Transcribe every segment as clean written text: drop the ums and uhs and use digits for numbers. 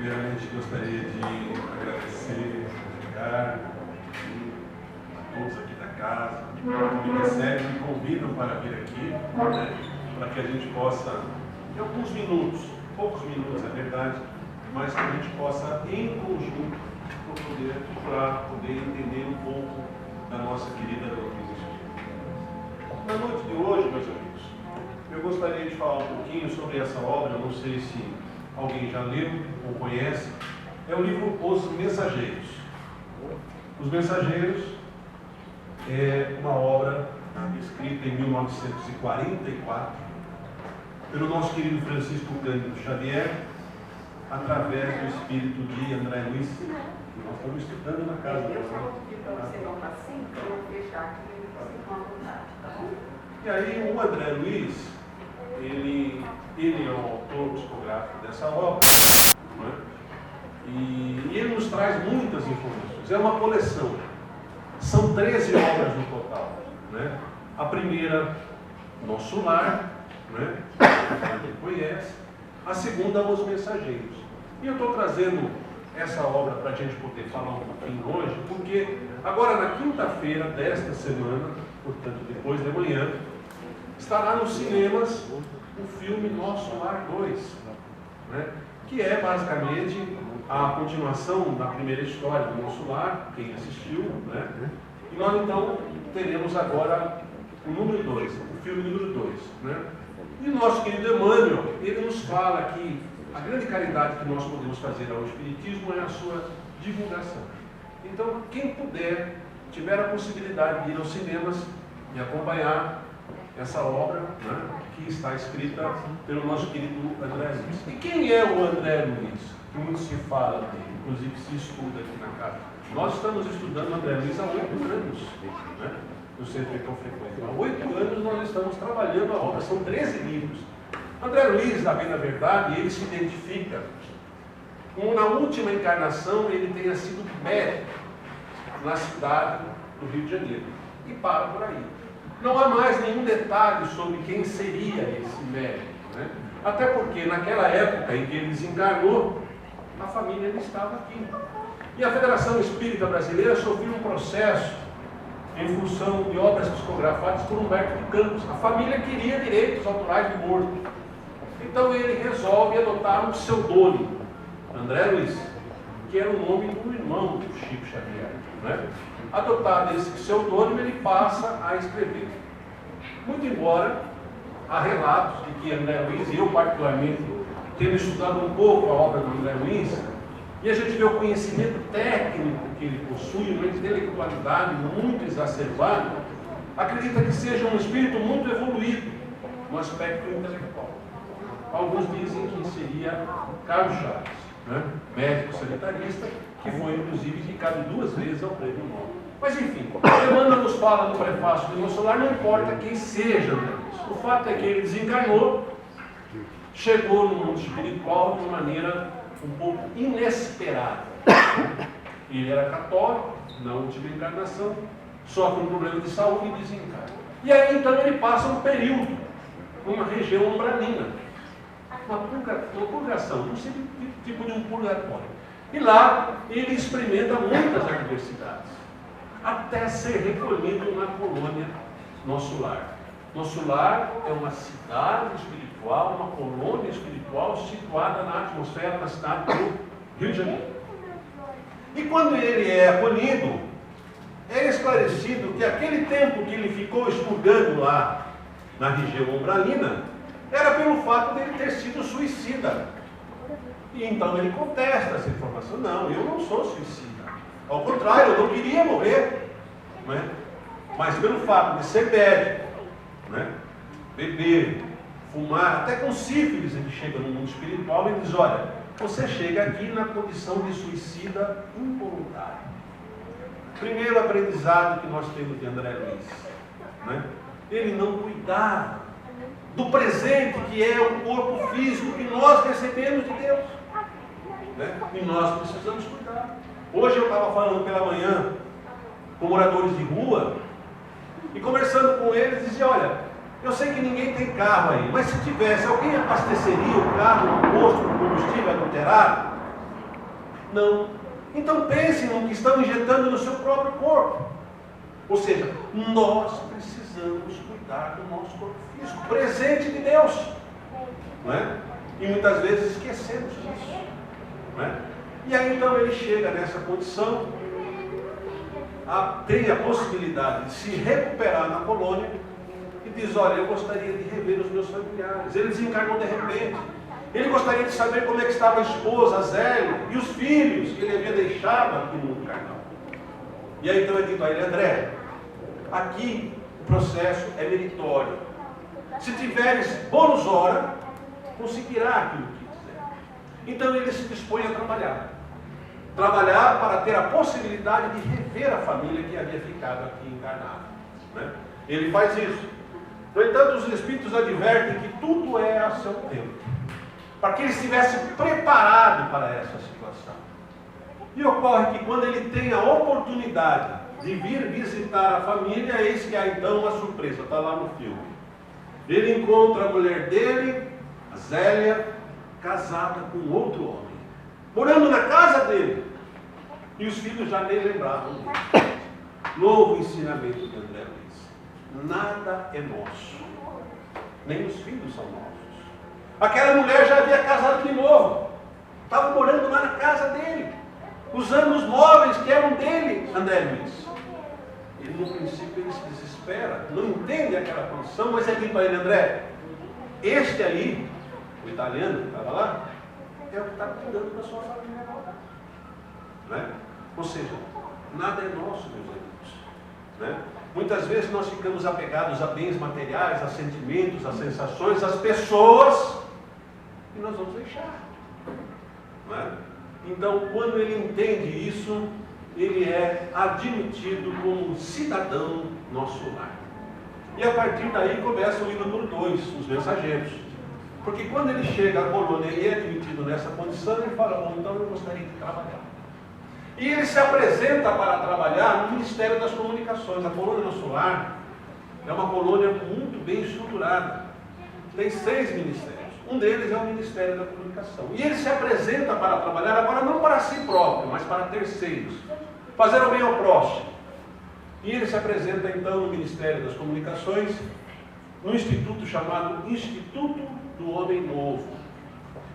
Primeiramente, gostaria de agradecer a Edgar, a todos aqui da casa, que me recebem e me convidam para vir aqui, né, para que a gente possa, em alguns minutos, poucos minutos é verdade, mas que a gente possa, em conjunto, poder entender um pouco da nossa querida doutrina espírita. Na noite de hoje, meus amigos, eu gostaria de falar um pouquinho sobre essa obra, não sei se alguém já leu ou conhece, é o livro Os Mensageiros. Os Mensageiros é uma obra escrita em 1944 pelo nosso querido Francisco Cândido Xavier, através do espírito de André Luiz, que nós estamos estudando na casa. Eu só vou pedir para você não estar assim, para eu fechar aqui e você com a vontade, tá bom? E aí o André Luiz, ele é o autor discográfico dessa obra, né? E ele nos traz muitas informações. É uma coleção. São 13 obras no total, né? A primeira, Nosso Lar, né? Quem conhece. A segunda, Os Mensageiros. E eu estou trazendo essa obra para a gente poder falar um pouquinho hoje, porque agora na quinta-feira desta semana, portanto depois de amanhã, estará nos cinemas o filme Nosso Lar 2, né? Que é basicamente a continuação da primeira história do Nosso Lar, quem assistiu, né? E nós então teremos agora o número 2, o filme número 2, né? E o nosso querido Emmanuel, ele nos fala que a grande caridade que nós podemos fazer ao Espiritismo é a sua divulgação. Então, quem puder, tiver a possibilidade de ir aos cinemas e acompanhar essa obra, né, que está escrita pelo nosso querido André Luiz. E quem é o André Luiz? Que muito se fala dele, inclusive se estuda aqui na casa. Nós estamos estudando André Luiz há 8 anos, né, no centro que eu frequento. Há 8 anos nós estamos trabalhando a obra, são 13 livros. André Luiz, na verdade, ele se identifica como na última encarnação ele tenha sido médico na cidade do Rio de Janeiro. E para por aí. Não há mais nenhum detalhe sobre quem seria esse médico, né? Até porque naquela época em que ele desencarnou, a família não estava aqui. E a Federação Espírita Brasileira sofreu um processo em função de obras psicografadas por Humberto de Campos. A família queria direitos autorais do morto. Então ele resolve adotar um pseudônimo, André Luiz, que era o nome do irmão do Chico Xavier, né? Adotado esse pseudônimo, ele passa a escrever. Muito embora há relatos de que André Luiz, e eu particularmente, tendo estudado um pouco a obra do André Luiz, e a gente vê o conhecimento técnico que ele possui, uma intelectualidade muito exacerbada, acredita que seja um espírito muito evoluído no aspecto intelectual. Alguns dizem que seria Carlos Chaves, né? Médico sanitarista, que foi inclusive indicado 2 vezes ao prêmio Nobel. Mas enfim, Emmanuel nos fala no prefácio do Nosso Lar, não importa quem seja, né? O fato é que ele desencarnou, chegou no mundo espiritual de uma maneira um pouco inesperada. Ele era católico, na última encarnação, sofre um problema de saúde e desencarna. E aí então ele passa um período numa região umbralina, uma purgação, um tipo de um purgatório. E lá ele experimenta muitas adversidades, até ser recolhido na colônia Nosso Lar. Nosso Lar é uma cidade espiritual, uma colônia espiritual situada na atmosfera da cidade do Rio de Janeiro. E quando ele é acolhido, é esclarecido que aquele tempo que ele ficou expurgando lá na região umbralina era pelo fato dele ter sido suicida. E então ele contesta essa informação. Não, eu não sou suicida. Ao contrário, eu não queria morrer, né? Mas pelo fato de ser médico, né? Beber, fumar, até com sífilis ele chega no mundo espiritual e diz: olha, você chega aqui na condição de suicida involuntário. Primeiro aprendizado que nós temos de André Luiz, né? Ele não cuidava do presente que é o corpo físico que nós recebemos de Deus, né? E nós precisamos cuidar. Hoje eu estava falando pela manhã com moradores de rua e conversando com eles, dizia: olha, eu sei que ninguém tem carro aí, mas se tivesse, alguém abasteceria o carro no posto de combustível adulterado? Não. Então pensem no que estão injetando no seu próprio corpo. Ou seja, nós precisamos cuidar do nosso corpo físico, presente de Deus. Não é? E muitas vezes esquecemos disso. Não é? E aí então ele chega nessa condição, tem a possibilidade de se recuperar na colônia e diz, olha, eu gostaria de rever os meus familiares. Ele desencarnou de repente. Ele gostaria de saber como é que estava a esposa, a Zélia, e os filhos que ele havia deixado aqui no mundo carnal. E aí então é dito a ele, André, aqui o processo é meritório. Se tiveres bônus hora, conseguirá aquilo que quiser. Então ele se dispõe a trabalhar. Trabalhar para ter a possibilidade de rever a família que havia ficado aqui encarnada. Né? Ele faz isso. No entanto, os Espíritos advertem que tudo é a seu tempo, para que ele estivesse preparado para essa situação. E ocorre que quando ele tem a oportunidade de vir visitar a família, eis que há então uma surpresa, está lá no filme. Ele encontra a mulher dele, a Zélia, casada com outro homem, morando na casa dele. E os filhos já nem lembravam dele. Novo ensinamento de André Luiz. Nada é nosso. Nem os filhos são nossos. Aquela mulher já havia casado de novo. Estava morando lá na casa dele. Usando os móveis que eram dele, André Luiz. E no princípio ele se desespera. Não entende aquela condição, mas é dito para ele, André, este aí, o italiano que estava lá, é o que está cuidando da sua família agora. Né? Ou seja, nada é nosso, meus amigos. Né? Muitas vezes nós ficamos apegados a bens materiais, a sentimentos, a sensações, às pessoas, e nós vamos deixar. Né? Então, quando ele entende isso, ele é admitido como cidadão nosso lar. E a partir daí começa o livro número 2, os mensageiros. Porque quando ele chega à colônia e é admitido nessa condição, ele fala, bom, então eu gostaria de trabalhar. E ele se apresenta para trabalhar no Ministério das Comunicações. A colônia Nosso Lar é uma colônia muito bem estruturada. Tem 6 ministérios. Um deles é o Ministério da Comunicação. E ele se apresenta para trabalhar agora não para si próprio, mas para terceiros. Fazer o bem ao próximo. E ele se apresenta então no Ministério das Comunicações, no instituto chamado Instituto do Homem Novo.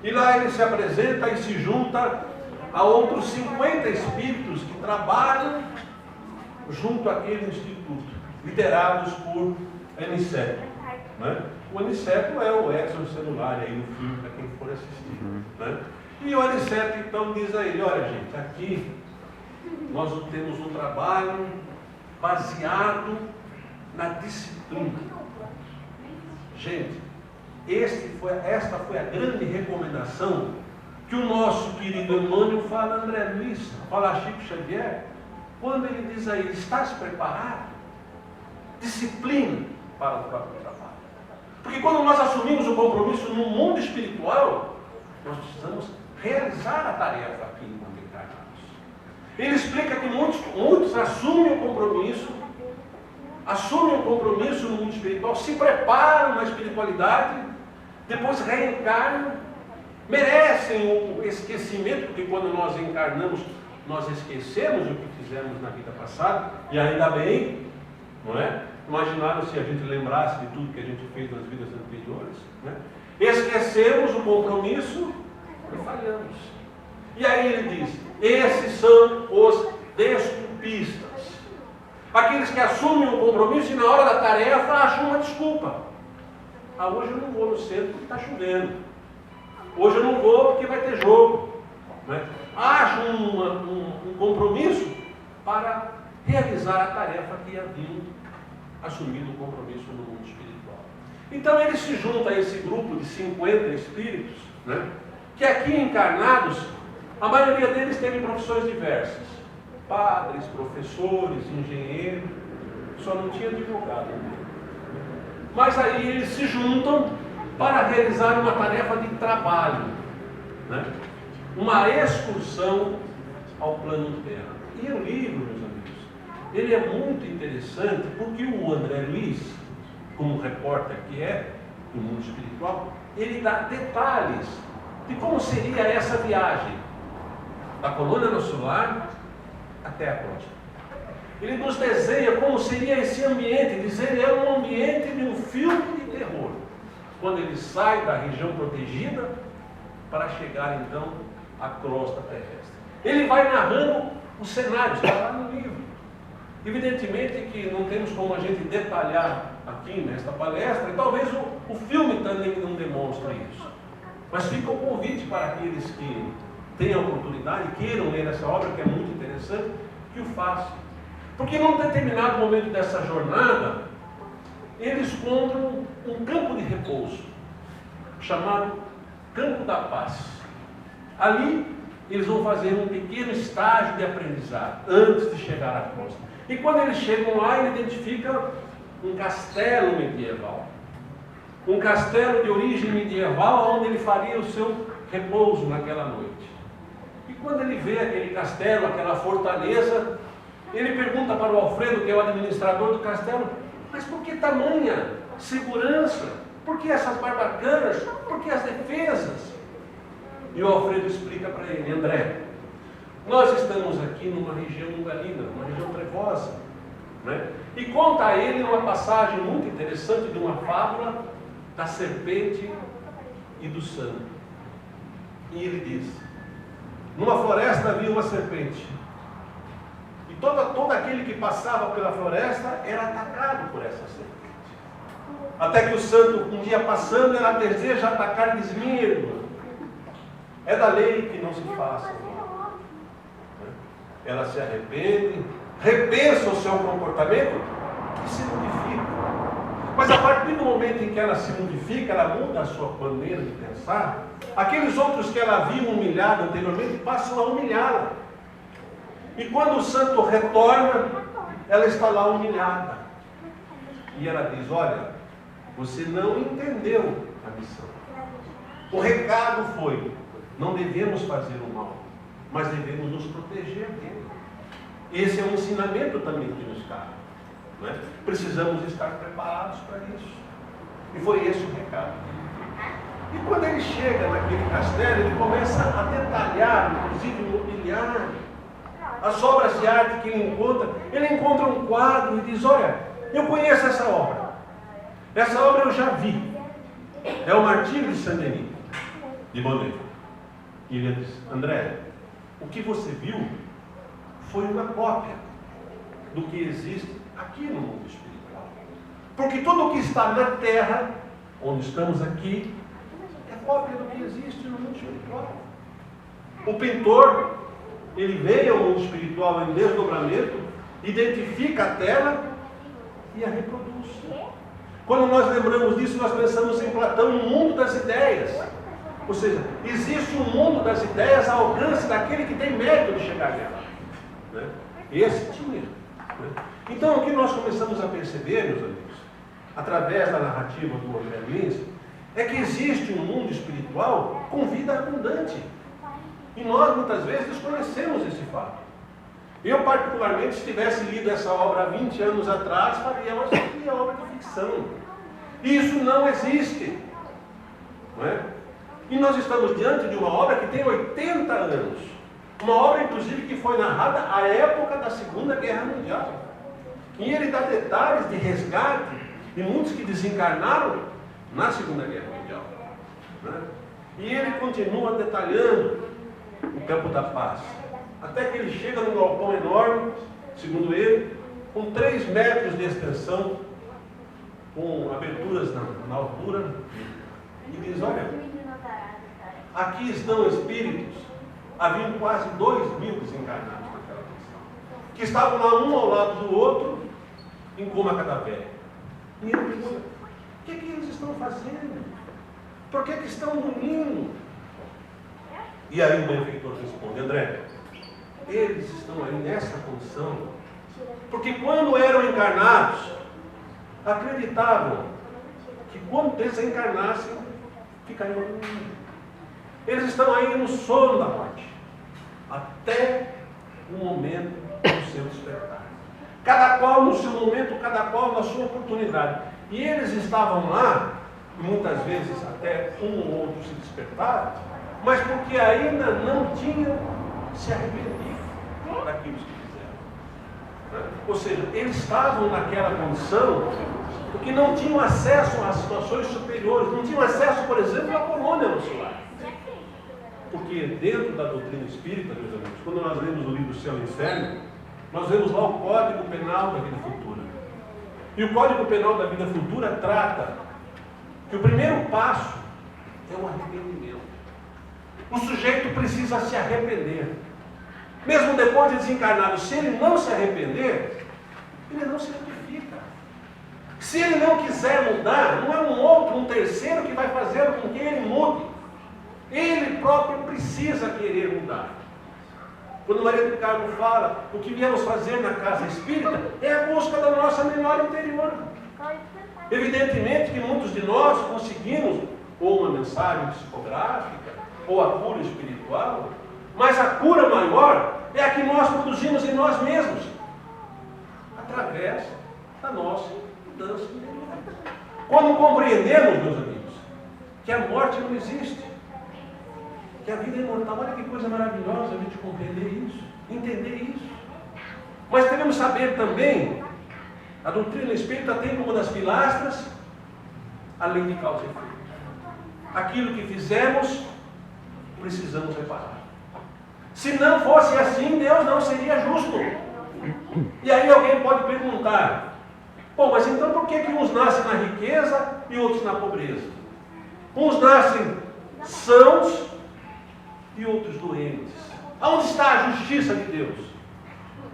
E lá ele se apresenta e se junta a outros 50 espíritos que trabalham junto àquele instituto, liderados por Aniceto. Né? O Aniceto é o Edson Celular aí no filme, para quem for assistir. Né? E o Aniceto então diz a ele, olha gente, aqui nós temos um trabalho baseado na disciplina. Gente, esta foi a grande recomendação que o nosso querido Emmanuel fala a André Luiz, fala a Chico Xavier, quando ele diz a ele, estás preparado? Disciplina para o próprio trabalho. Porque quando nós assumimos o compromisso no mundo espiritual, nós precisamos realizar a tarefa aqui no mundo encarnados. Ele explica que muitos assumem o compromisso no mundo espiritual, se preparam na espiritualidade, depois reencarnam, merecem o esquecimento, porque quando nós encarnamos, nós esquecemos o que fizemos na vida passada, e ainda bem, não é? Imaginaram se a gente lembrasse de tudo que a gente fez nas vidas anteriores, né? Esquecemos o compromisso e falhamos. E aí ele diz, esses são os desculpistas. Aqueles que assumem o compromisso e na hora da tarefa acham uma desculpa. Ah, hoje eu não vou no centro porque está chovendo. Hoje eu não vou porque vai ter jogo. Né? Acham um compromisso para realizar a tarefa que haviam assumido o compromisso no mundo espiritual. Então ele se junta a esse grupo de 50 espíritos, né? Que aqui encarnados, a maioria deles teve profissões diversas. Padres, professores, engenheiros, só não tinha advogado. Mas aí eles se juntam para realizar uma tarefa de trabalho, né? Uma excursão ao plano terra. E o livro, meus amigos, ele é muito interessante porque o André Luiz, como repórter que é do mundo espiritual, ele dá detalhes de como seria essa viagem. da colônia no solar até a costa. Ele nos desenha como seria esse ambiente, dizer é um ambiente de um filme de terror, quando ele sai da região protegida para chegar então à crosta terrestre. Ele vai narrando os cenários, está lá no livro. Evidentemente que não temos como a gente detalhar aqui nesta palestra, e talvez o filme também não demonstre isso. Mas fica o convite para aqueles que tenham a oportunidade, queiram ler essa obra, que é muito interessante, que o façam. Porque num determinado momento dessa jornada, eles encontram um campo de repouso, chamado Campo da Paz. Ali, eles vão fazer um pequeno estágio de aprendizado, antes de chegar à costa. E quando eles chegam lá, ele identifica um castelo medieval. Um castelo de origem medieval, onde ele faria o seu repouso naquela noite. E quando ele vê aquele castelo, aquela fortaleza, ele pergunta para o Alfredo, que é o administrador do castelo, mas por que tamanha segurança? Por que essas barbacanas? Por que as defesas? E o Alfredo explica para ele, André, nós estamos aqui numa região ingalina, uma região trevosa, né? E conta a ele uma passagem muito interessante de uma fábula da serpente e do santo. E ele diz, numa floresta havia uma serpente, e todo aquele que passava pela floresta era atacado por essa serpente. Até que o santo, um dia passando, ela deseja atacar e diz, minha irmã, é da lei que não se faça. Ela se arrepende, repensa o seu comportamento e se modifica. Mas a partir do momento em que ela se modifica, ela muda a sua maneira de pensar, aqueles outros que ela havia humilhado anteriormente passam a humilhá-la. E quando o santo retorna, ela está lá humilhada. E ela diz, olha, você não entendeu a missão. O recado foi, não devemos fazer o mal, mas devemos nos proteger dele. Esse é um ensinamento também que nos cabe. Não é? Precisamos estar preparados para isso. E foi esse o recado. E quando ele chega naquele castelo, ele começa a detalhar, inclusive o mobiliário, as obras de arte que ele encontra. Ele encontra um quadro e diz, olha, eu conheço essa obra. Essa obra eu já vi. É o Martírio de Saint-Denis, de Monet. E ele diz, André, o que você viu foi uma cópia do que existe aqui no mundo espiritual. Porque tudo o que está na Terra, onde estamos aqui, é cópia do que existe no mundo espiritual. O pintor, ele veio ao mundo espiritual em desdobramento, identifica a tela e a reproduz. Quando nós lembramos disso, nós pensamos em Platão, no mundo das ideias. Ou seja, existe um mundo das ideias ao alcance daquele que tem mérito de chegar nela. Né? Esse tinha. Né? Então, o que nós começamos a perceber, meus amigos, através da narrativa do André Luiz, é que existe um mundo espiritual com vida abundante. E nós, muitas vezes, desconhecemos esse fato. Eu, particularmente, se tivesse lido essa obra há 20 anos atrás, faria, mas que é obra de ficção. Isso não existe. Não é? E nós estamos diante de uma obra que tem 80 anos. Uma obra, inclusive, que foi narrada à época da Segunda Guerra Mundial. E ele dá detalhes de resgate de muitos que desencarnaram na Segunda Guerra Mundial. Né? E ele continua detalhando o Campo da Paz. Até que ele chega num galpão enorme, segundo ele, com 3 metros de extensão, com aberturas na altura, e diz, olha, aqui estão espíritos, haviam quase 2.000 desencarnados naquela posição, que estavam lá um ao lado do outro, em coma cadavérico. E ele pergunta, o que eles estão fazendo? Por que estão dormindo? E aí o benfeitor responde, André, eles estão aí nessa condição, porque quando eram encarnados, acreditavam que quando desencarnassem, ficariam dormindo. Eles estão aí no sono da morte, até o momento do seu despertar. Cada qual no seu momento, cada qual na sua oportunidade. E eles estavam lá, muitas vezes até um ou outro se despertaram, mas porque ainda não tinham se arrepender daquilo que fizeram. Né? Ou seja, eles estavam naquela condição porque não tinham acesso às situações superiores, não tinham acesso, por exemplo, à colônia no solar. Porque dentro da doutrina espírita, meus amigos, quando nós lemos o livro Céu e Inferno, nós vemos lá o Código Penal da Vida Futura. E o Código Penal da Vida Futura trata que o primeiro passo é o arrependimento. O sujeito precisa se arrepender. Mesmo depois de desencarnado, se ele não se arrepender, ele não se retifica. Se ele não quiser mudar, não é um outro, um terceiro que vai fazer com que ele mude. Ele próprio precisa querer mudar. Quando Maria do Carmo fala, o que viemos fazer na casa espírita é a busca da nossa memória interior. Evidentemente que muitos de nós conseguimos ou uma mensagem psicográfica, ou a cura espiritual, mas a cura maior é a que nós produzimos em nós mesmos, através da nossa mudança interior. Quando compreendemos, meus amigos, que a morte não existe, que a vida é imortal, olha que coisa maravilhosa a gente compreender isso, entender isso. Mas devemos saber também, a doutrina espírita tem como das pilastras a lei de causa e efeito. Aquilo que fizemos, precisamos reparar. Se não fosse assim, Deus não seria justo. E aí alguém pode perguntar, bom, mas então por que uns nascem na riqueza e outros na pobreza? Uns nascem sãos e outros doentes. Aonde está a justiça de Deus?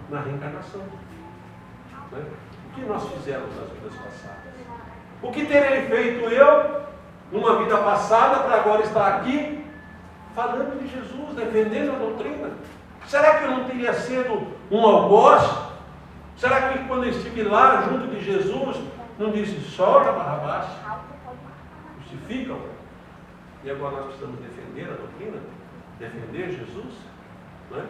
Na reencarnação. Né? O que nós fizemos nas vidas passadas? O que terei feito eu numa vida passada para agora estar aqui falando de Jesus, defendendo a doutrina? Será que eu não teria sido um algoz? Será que quando eu estive lá junto de Jesus, não disse, solta Barrabás, justificam? E agora nós precisamos defender a doutrina? Defender Jesus? Né?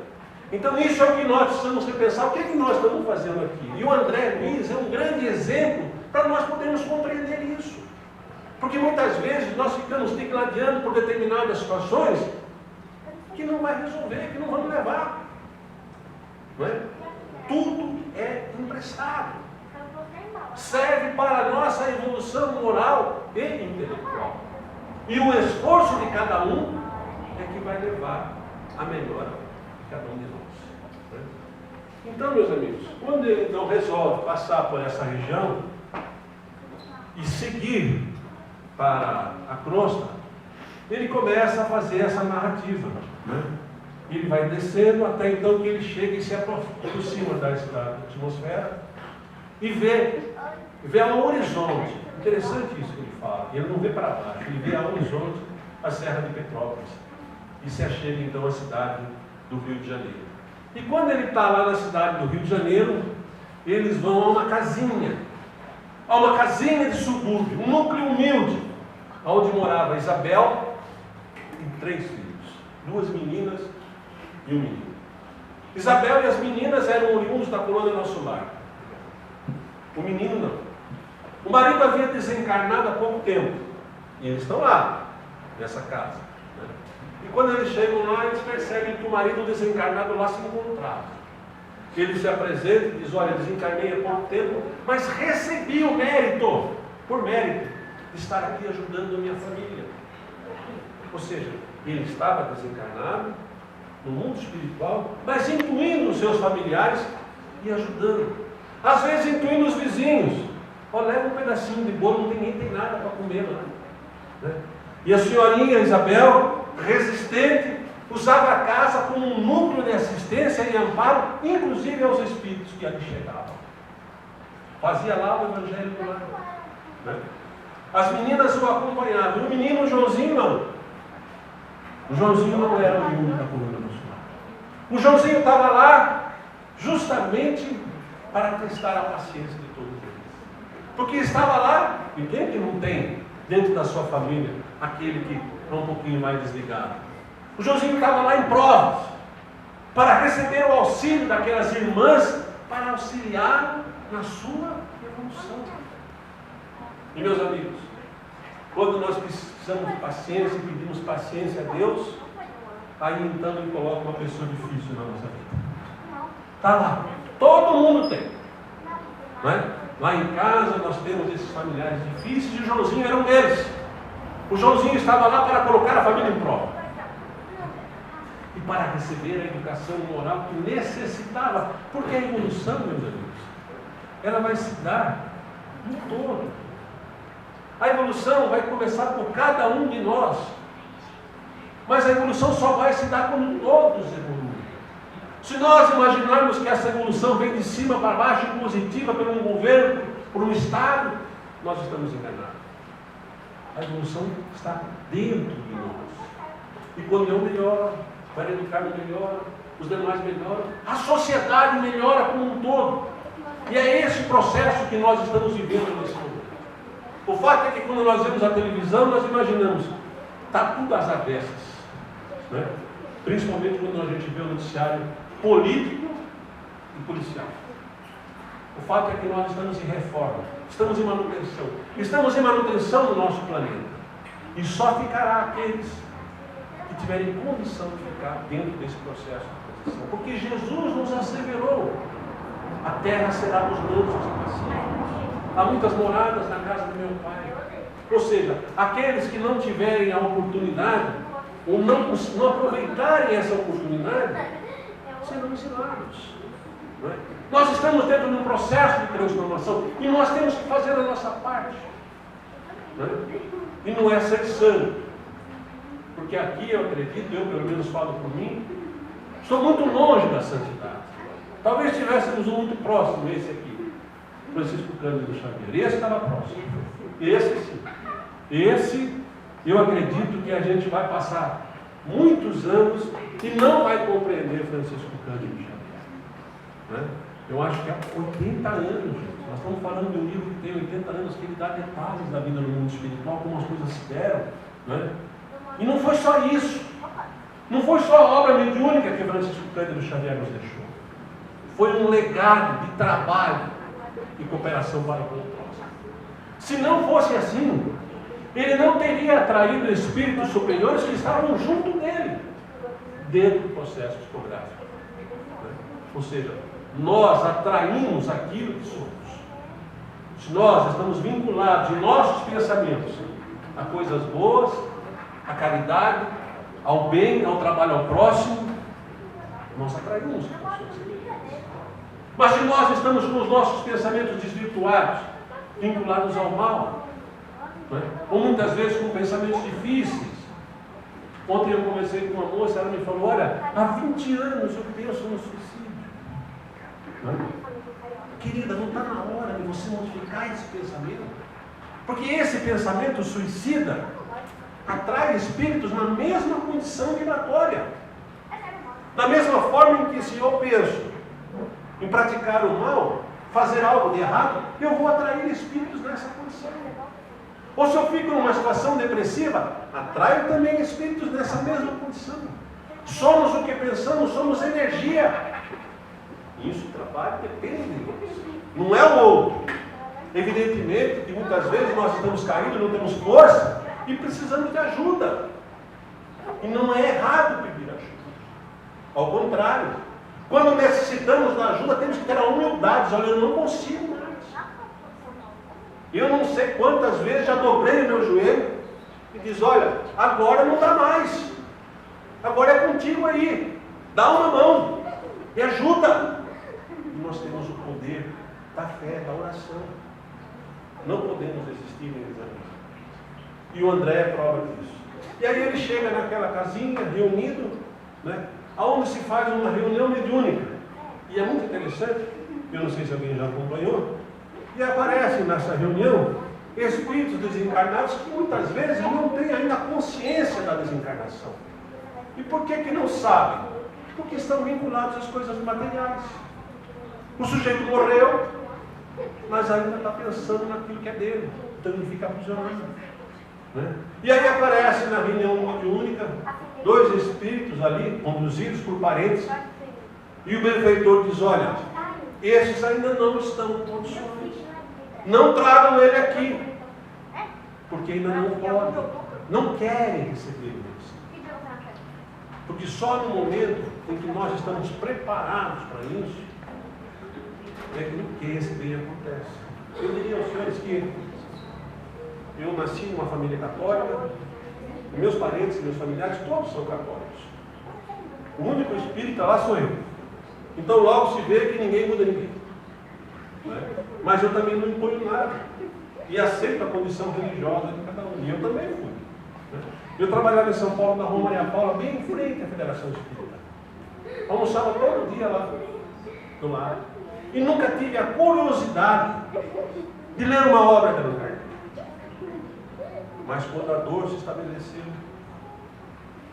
Então isso é o que nós precisamos repensar. O que é que nós estamos fazendo aqui? E o André Luiz é um grande exemplo para nós podermos compreender isso. Porque muitas vezes nós ficamos digladiando por determinadas situações que não vai resolver, que não vamos levar. Não é? Tudo é emprestado. Serve para a nossa evolução moral e intelectual. E o esforço de cada um é que vai levar a melhora de cada um de nós. Né? Então, meus amigos, quando ele então resolve passar por essa região e seguir para a crosta, ele começa a fazer essa narrativa. Né? Ele vai descendo até então que ele chega e se aproxima da atmosfera e vê ao horizonte. Interessante isso que ele fala. Ele não vê para baixo, ele vê ao horizonte a Serra de Petrópolis. E se achega então a cidade do Rio de Janeiro. E quando ele está lá na cidade do Rio de Janeiro, eles vão a uma casinha de subúrbio, um núcleo humilde, onde morava Isabel e 3 filhos, 2 meninas e um menino. Isabel e as meninas eram oriundos da colônia Nosso Lar. O menino não. O marido havia desencarnado há pouco tempo. E eles estão lá, nessa casa. E quando eles chegam lá, eles percebem que o marido desencarnado lá se encontrava. Ele se apresenta e diz, olha, desencarnei há pouco tempo, mas recebi o mérito, por mérito, de estar aqui ajudando a minha família. Ou seja, ele estava desencarnado, no mundo espiritual, mas incluindo os seus familiares e ajudando. Às vezes incluindo os vizinhos. Ó, leva um pedacinho de bolo, ninguém tem nada para comer lá. Né? E a senhorinha Isabel, resistente, usava a casa como um núcleo de assistência e amparo, inclusive aos espíritos que ali chegavam. Fazia lá o evangelho do lar. Né? As meninas o acompanhavam. O menino, o Joãozinho, não. O Joãozinho não era o único da coluna do lar. O Joãozinho estava lá justamente para testar a paciência de todos eles. Porque estava lá, e quem que não tem dentro da sua família aquele que é um pouquinho mais desligado? O Joãozinho estava lá em provas, para receber o auxílio daquelas irmãs, para auxiliar na sua evolução. E meus amigos, quando nós precisamos de paciência e pedimos paciência a Deus, Aí então ele coloca uma pessoa difícil na nossa vida. Está lá. Todo mundo tem. Não é? Lá em casa nós temos esses familiares difíceis e o Joãozinho era um deles. O Joãozinho estava lá para colocar a família em prova. E para receber a educação moral que necessitava. Porque a evolução, meus amigos, ela vai se dar no todo. A evolução vai começar por cada um de nós. Mas a evolução só vai se dar quando todos evoluem. Se nós imaginarmos que essa evolução vem de cima para baixo, positiva, por um governo, por um Estado, nós estamos enganados. A evolução está dentro de nós. E quando eu melhoro, o educado melhora, os demais melhoram, a sociedade melhora como um todo. E é esse processo que nós estamos vivendo nesse momento. O fato é que quando nós vemos a televisão, nós imaginamos, está tudo às avessas. Né? Principalmente quando a gente vê o noticiário político e policial. O fato é que nós estamos em reforma, estamos em manutenção. Estamos em manutenção do nosso planeta. E só ficará aqueles que tiverem condição de ficar dentro desse processo de transição. Porque Jesus nos asseverou: a terra será dos mansos e pacíficos. Há muitas moradas na casa do meu Pai. Ou seja, aqueles que não tiverem a oportunidade, ou não aproveitarem essa oportunidade, serão exilados. Não é? Nós estamos dentro de um processo de transformação e nós temos que fazer a nossa parte. Não é? E não é ser santo. Porque aqui eu acredito, eu pelo menos falo por mim, estou muito longe da santidade. Talvez estivéssemos um muito próximo, esse aqui, Francisco Cândido Xavier. Esse estava próximo. Esse sim. Esse, eu acredito que a gente vai passar muitos anos e não vai compreender Francisco Cândido Xavier. Né? Eu acho que há 80 anos, gente. Nós estamos falando de um livro que tem 80 anos, que ele dá detalhes da vida no mundo espiritual, como as coisas se deram. Né? E não foi só isso. Não foi só a obra mediúnica que Francisco Cândido Xavier nos deixou. Foi um legado de trabalho e cooperação para com o próximo. Se não fosse assim, ele não teria atraído espíritos superiores que estavam junto dele, dentro do processo psicográfico. Ou seja, nós atraímos aquilo que somos. Se nós estamos vinculados em nossos pensamentos a coisas boas, à caridade, ao bem, ao trabalho ao próximo, nós atraímos pessoas semelhantes. Mas se nós estamos com os nossos pensamentos desvirtuados, vinculados ao mal, né? Ou muitas vezes com pensamentos difíceis. Ontem eu conversei com uma moça, ela me falou: olha, há 20 anos eu penso no suicídio. Né? Querida, não está na hora de você modificar esse pensamento? Porque esse pensamento suicida atrai espíritos na mesma condição vibratória. Da mesma forma em que, se eu penso em praticar o mal, fazer algo de errado, eu vou atrair espíritos nessa condição. Ou se eu fico numa situação depressiva, atraio também espíritos nessa mesma condição. Somos o que pensamos, somos energia. Isso, o trabalho depende de nós. Não é o outro. Evidentemente que muitas vezes nós estamos caídos, não temos força e precisamos de ajuda. E não é errado pedir ajuda. Ao contrário, quando necessitamos da ajuda, temos que ter a humildade. Olha, eu não consigo mais. Eu não sei quantas vezes já dobrei o meu joelho e diz: olha, agora não dá mais. Agora é contigo aí. Dá uma mão. Me ajuda. E nós temos o poder da fé, da oração. Não podemos resistir neles amigos. E o André é prova disso. E aí ele chega naquela casinha, reunido, né, onde se faz uma reunião mediúnica. E é muito interessante, eu não sei se alguém já acompanhou, e aparecem nessa reunião espíritos desencarnados que muitas vezes não têm ainda consciência da desencarnação. E por que não sabem? Porque estão vinculados às coisas materiais. O sujeito morreu, mas ainda está pensando naquilo que é dele, então ele fica aprisionado. Né? E aí aparece na reunião mediúnica 2 espíritos ali, conduzidos por parentes, e o benfeitor diz: olha, esses ainda não estão em condições, não tragam ele aqui, porque ainda não podem, não querem receber eles. Porque só no momento em que nós estamos preparados para isso, é que esse bem acontece. Eu diria aos senhores que eu nasci numa família católica, meus parentes e meus familiares todos são católicos. O único espírita lá sou eu. Então logo se vê que ninguém muda ninguém. Né? Mas eu também não imponho nada. E aceito a condição religiosa de cada um. E eu também fui. Né? Eu trabalhava em São Paulo, na Rua Maria Paula, bem em frente à Federação Espírita. Almoçava todo dia lá do lado. E nunca tive a curiosidade de ler uma obra de Allan Kardec. Mas quando a dor se estabeleceu,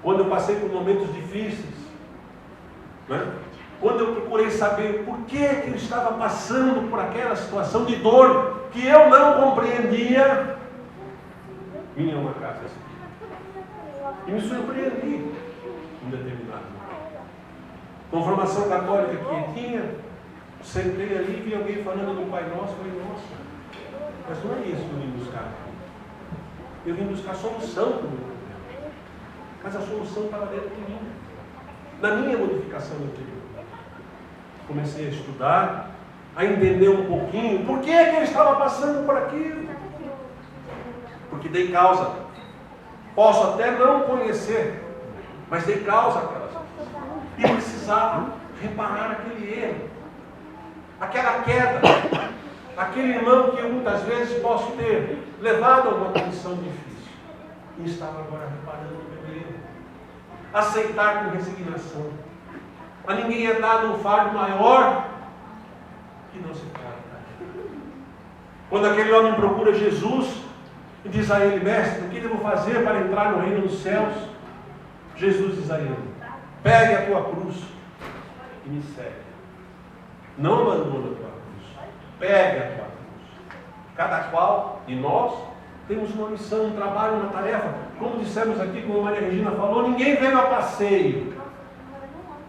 quando eu passei por momentos difíceis, né? Quando eu procurei saber por que eu estava passando por aquela situação de dor que eu não compreendia, vinha uma casa espírita. E me surpreendi em determinado momento. Com a formação católica que eu tinha, sentei ali e vi alguém falando do Pai Nosso. Falei, nossa, mas não é isso que eu vim buscar aqui. Eu vim buscar solução para o meu problema. Mas a solução estava dentro de mim, na minha modificação interior. Comecei a estudar, a entender um pouquinho por que eu estava passando por aquilo. Porque dei causa. Posso até não conhecer, mas dei causa àquelas coisas. E precisava reparar aquele erro, aquela queda, aquele irmão que eu muitas vezes posso ter levado a uma condição difícil. E estava agora reparando o meu erro. Aceitar com resignação. A ninguém é dado um fardo maior que não se pode. Quando aquele homem procura Jesus e diz a ele, mestre, o que devo fazer para entrar no reino dos céus? Jesus diz a ele, pegue a tua cruz e me segue. Não abandone a tua cruz. Pegue a tua cruz. Cada qual de nós temos uma missão, um trabalho, uma tarefa. Como dissemos aqui, como a Maria Regina falou, ninguém veio a passeio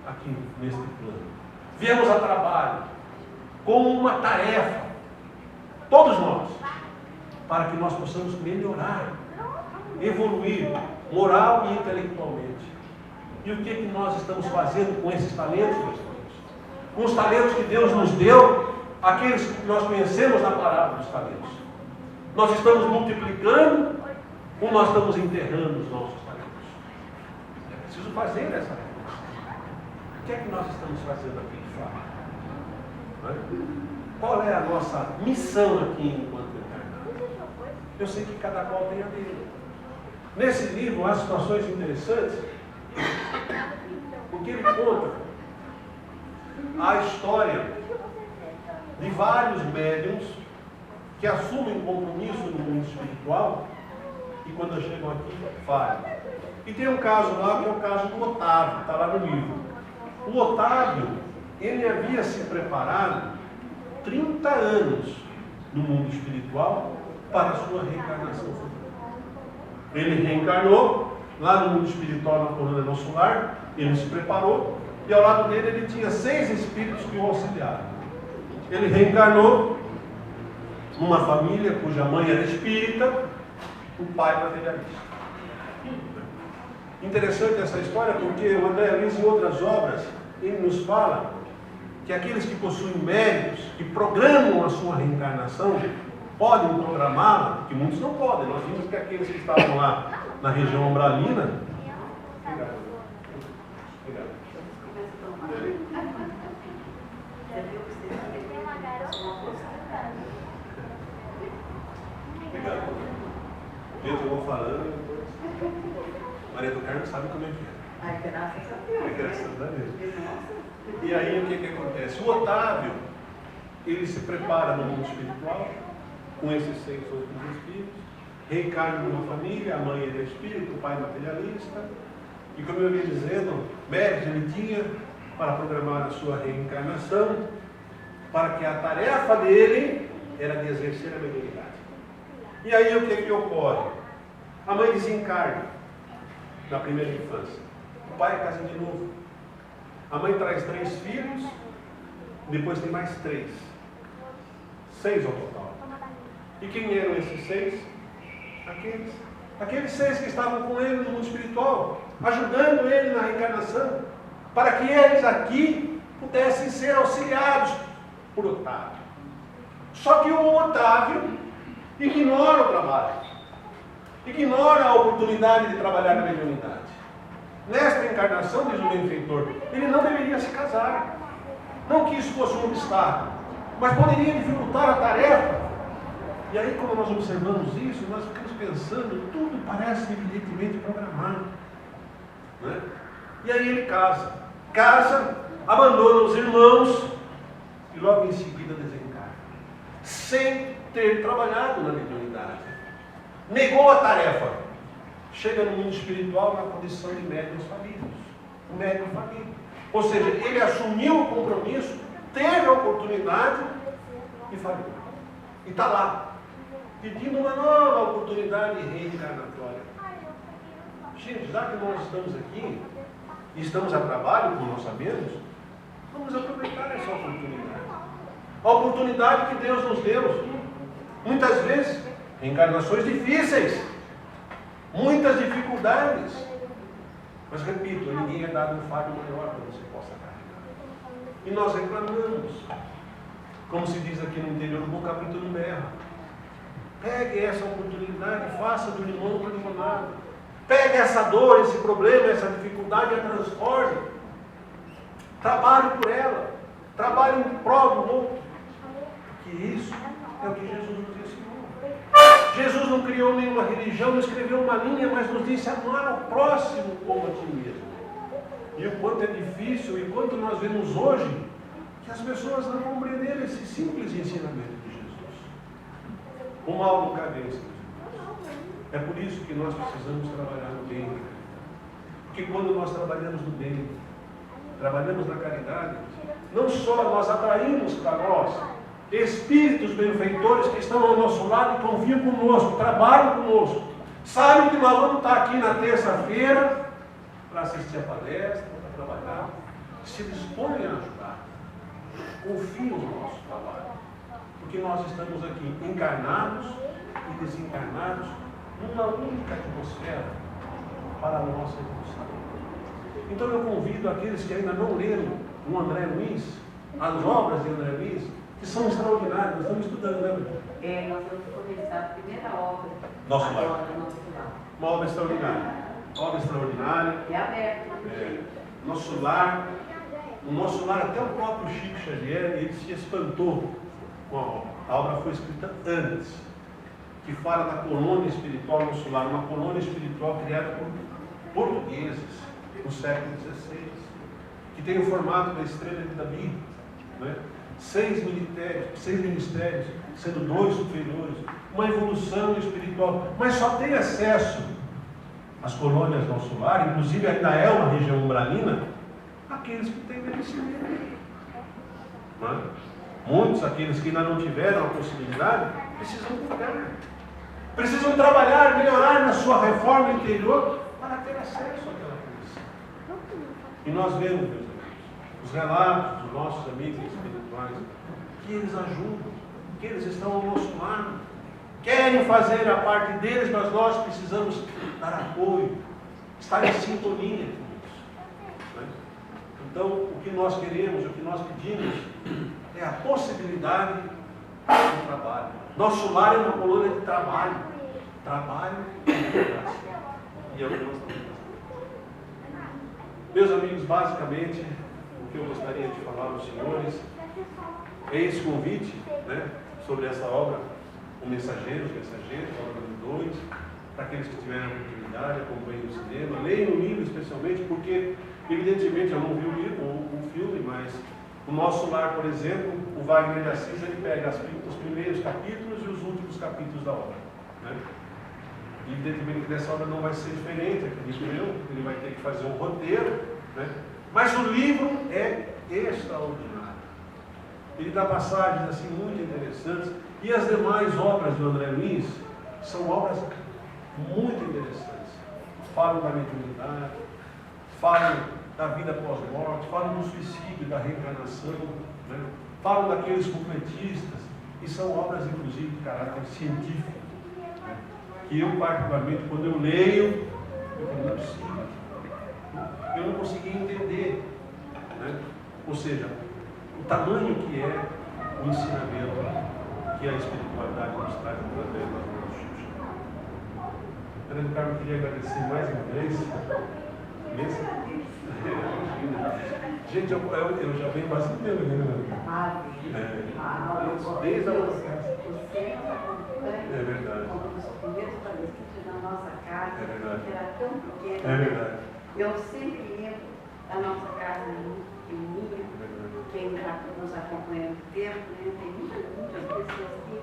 aqui neste plano. Viemos a trabalho com uma tarefa, todos nós, para que nós possamos melhorar, evoluir moral e intelectualmente. E o que nós estamos fazendo com esses talentos, meus irmãos? Com os talentos que Deus nos deu, aqueles que nós conhecemos na parábola dos talentos. Nós estamos multiplicando ou nós estamos enterrando os nossos talentos? É preciso fazer essa reflexão. O que é que nós estamos fazendo aqui de fato? Qual é a nossa missão aqui enquanto encarnados? Eu sei que cada qual tem a dele. Nesse livro há situações interessantes, porque ele conta a história de vários médiuns que assumem compromisso no mundo espiritual e quando chegam aqui, falham. E tem um caso lá que é o caso do Otávio, está lá no livro. O Otávio, ele havia se preparado 30 anos no mundo espiritual para a sua reencarnação futura. Ele reencarnou lá no mundo espiritual, na coluna Nosso Lar, ele se preparou e ao lado dele ele tinha 6 espíritos que o auxiliaram. Ele reencarnou numa família cuja mãe era espírita, o pai materialista. Interessante essa história porque o André Luiz, em outras obras, ele nos fala que aqueles que possuem méritos, que programam a sua reencarnação, podem programá-la, que muitos não podem. Nós vimos que aqueles que estavam lá na região umbralina. Gente, eu vou falando e depois. Maria do Carmo sabe como é que é. Ai, graças a Deus. Graças a Deus. E aí o que acontece? O Otávio, ele se prepara no mundo espiritual, com esses 6 outros espíritos, reencarna numa família, a mãe era espírito, o pai materialista, e como eu vinha dizendo, mérito ele tinha para programar a sua reencarnação, para que a tarefa dele era de exercer a mediunidade. E aí o que ocorre? A mãe desencarna na primeira infância. O pai casa de novo. A mãe traz 3 filhos, depois tem mais 3. 6 ao total. E quem eram esses 6? Aqueles 6 que estavam com ele no mundo espiritual. ajudando ele na reencarnação, para que eles aqui pudessem ser auxiliados por Otávio. Só que o Otávio ignora o trabalho, ignora a oportunidade de trabalhar na mediunidade. Nesta encarnação, diz o benfeitor, ele não deveria se casar. Não que isso fosse um obstáculo, mas poderia dificultar a tarefa. E aí, quando nós observamos isso, nós ficamos pensando, tudo parece evidentemente programado. Né? E aí ele casa, abandona os irmãos e logo em seguida desencarna, sem ter trabalhado na mediunidade. Negou a tarefa. Chega no mundo espiritual na condição de médiuns falidos. Um médium falido. Ou seja, ele assumiu o compromisso, teve a oportunidade e falhou. E está lá, pedindo uma nova oportunidade reencarnatória. Gente, já que nós estamos aqui, e estamos a trabalho, como nós sabemos, vamos aproveitar essa oportunidade. A oportunidade que Deus nos deu. Muitas vezes, reencarnações difíceis, muitas dificuldades. Mas repito, ninguém é dado um fardo maior para você possa carregar. E nós reclamamos. Como se diz aqui no interior, o bom capítulo não erra. Pegue essa oportunidade, faça do limão para limonada. Pegue essa dor, esse problema, essa dificuldade e a transforme. Trabalhe por ela. Trabalhe em prol do outro. Porque isso é o que Jesus nos ensinou. Jesus não criou nenhuma religião, não escreveu uma linha, mas nos disse amar ao próximo como a ti mesmo. E o quanto é difícil, e quanto nós vemos hoje, que as pessoas não compreenderam esse simples ensinamento de Jesus. O mal não cabe em Jesus. É por isso que nós precisamos trabalhar no bem. Porque quando nós trabalhamos no bem, trabalhamos na caridade, não só nós atraímos para nós espíritos benfeitores que estão ao nosso lado e confiam conosco, trabalham conosco, sabem que nós vamos estar aqui na terça-feira para assistir a palestra, para trabalhar, se dispõem a ajudar, confiam no nosso trabalho, porque nós estamos aqui encarnados e desencarnados numa única atmosfera para a nossa evolução. Então eu convido aqueles que ainda não leram o André Luiz, as obras de André Luiz, que são extraordinárias, nós estamos estudando, né? Nós vamos começar a primeira obra. Nosso lar. Nosso lar. Uma obra extraordinária. Obra extraordinária. É aberto. Nosso lar. O nosso lar, até o próprio Chico Xavier, ele se espantou com a obra. A obra foi escrita antes, que fala da colônia espiritual Nosso Lar, uma colônia espiritual criada por portugueses no século XVI, que tem o formato da estrela de Davi, né? 6 ministérios, sendo 2 superiores, uma evolução espiritual, mas só tem acesso às colônias Nosso Lar, inclusive ainda é uma região umbralina, aqueles que têm merecimento. Né? Muitos, aqueles que ainda não tiveram a possibilidade, precisam cuidar, precisam trabalhar, melhorar na sua reforma interior para ter acesso àquela condição. E nós vemos, meus amigos, os relatos dos nossos amigos espirituais, que eles ajudam, que eles estão ao nosso lado, querem fazer a parte deles, mas nós precisamos dar apoio, estar em sintonia com isso. Né? Então, o que nós queremos, o que nós pedimos, é a possibilidade do trabalho. Nosso lar é uma colônia de trabalho. Trabalho e educação. E é o que nós estamos fazendo. Meus amigos, basicamente, o que eu gostaria de falar aos senhores é esse convite, né, sobre essa obra, o Mensageiro, obra número 2, para aqueles que tiverem a oportunidade, acompanhem o cinema, leiam o livro especialmente, porque, evidentemente, eu não vi o filme, mas o Nosso Lar, por exemplo, o Wagner de Assis, ele pega os primeiros capítulos e os últimos capítulos da obra. Né? E, evidentemente, que dessa obra não vai ser diferente, acredito eu, ele vai ter que fazer um roteiro, né? Mas o livro é extraordinário. Ele dá passagens assim muito interessantes. E as demais obras do André Luiz são obras muito interessantes. Falam da mediunidade, falam da vida pós-morte, falam do suicídio, da reencarnação, né? Falam daqueles completistas, e são obras, inclusive, de caráter científico, né? Que eu, particularmente, quando eu leio, eu falo, não é possível. eu não conseguia entender, né? Ou seja, o tamanho que é o ensinamento que a espiritualidade nos traz através das nossas Xuxa. Ana Carmen, queria agradecer mais uma vez. Gente, eu já venho bastante tempo, né? Desde a outra casa. Você nos acompanha. É verdade. Como nos primeiros palestrantes na nossa casa, É verdade. que era tão pequena. É verdade. Eu sempre lembro da nossa casa muito pequenininha. É verdade. Quem está nos acompanhando o tempo, né? Tem muitas pessoas que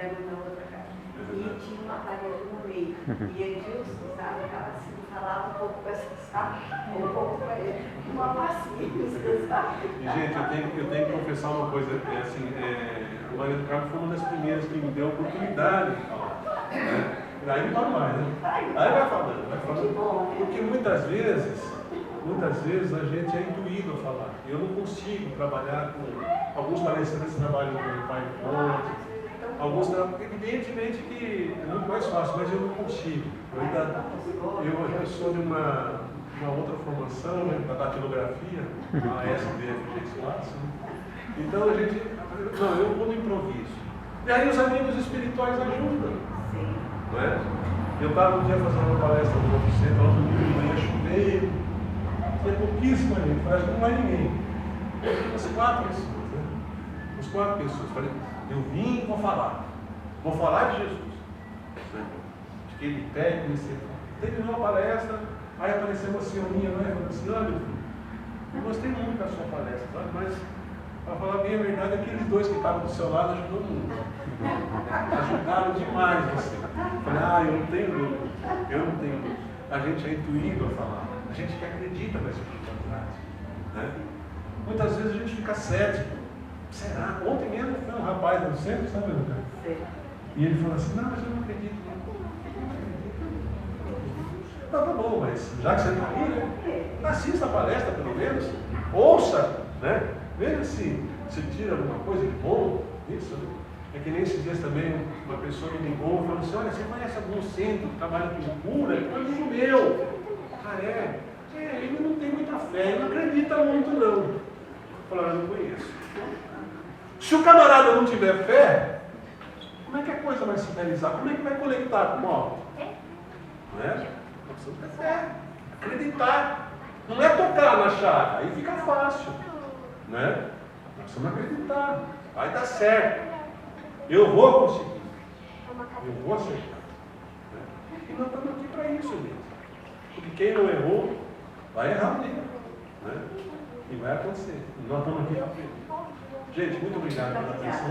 eram na outra casa. E tinha uma parede no meio. E Edilson, sabe, ela assim, falava um pouco com essa sala, um pouco com ele, uma paciência, sabe? E, gente, eu tenho que confessar uma coisa, a Maria do Carmo foi uma das primeiras que me deu a oportunidade de falar. Né? Aí não para mais, né? Aí vai falando, vai falando. Que bom, né? Porque muitas vezes a gente é intuído a falar. Eu não consigo trabalhar com alguns palestrantes que trabalham com o pai de ponte. Alguns, evidentemente que é muito mais fácil, mas eu não consigo. Eu sou de uma outra formação, né, da datilografia, a SDFG Clássico. Então a gente. Não, eu vou no improviso. E aí os amigos espirituais ajudam. Não é? Eu estava um dia fazendo uma palestra no Novo Centro, lá no domingo de manhã, chovendo. Tinha pouquíssima gente, parece que não vai ninguém. As 4 pessoas, né? As 4 pessoas. Falei, eu vim e vou falar. Vou falar de Jesus. Né? Fiquei de pé e comecei a falar. Terminou a palestra, aí apareceu uma senhorinha, né? Falei assim, olha, eu gostei muito da sua palestra, sabe? Mas, para falar bem a verdade, aqueles dois que estavam do seu lado ajudou muito. Ajudaram demais você. Falei, eu não tenho dúvida. Eu não tenho dúvida. A gente é intuído a falar. A gente que acredita na espiritualidade. Né? Muitas vezes a gente fica cético. Será? Ontem mesmo foi um rapaz no centro, sabe, Lucas? E ele falou assim, não, mas eu não acredito. Não, tá bom, mas já que você está aí, né? Assista a palestra pelo menos. Ouça, né? Veja se tira alguma coisa de bom. Isso, né? É que nem esses dias também uma pessoa me ligou e falou assim, olha, você conhece algum centro que trabalha com cura? É um amigo meu. Ele não tem muita fé, ele não acredita muito não. Eu falei, eu não conheço. Se o camarada não tiver fé, como é que a coisa vai se realizar? Como é que vai conectar com o alto? Não é? Nós precisamos ter fé, acreditar. Não é tocar na chave, aí fica fácil. Né? Nós precisamos acreditar. Vai dar certo. Eu vou conseguir. Eu vou acertar. Né? E nós estamos aqui para isso mesmo. Porque quem não errou, vai errar mesmo. Né? E vai acontecer. Nós estamos aqui para aprender. Gente, muito obrigado pela atenção.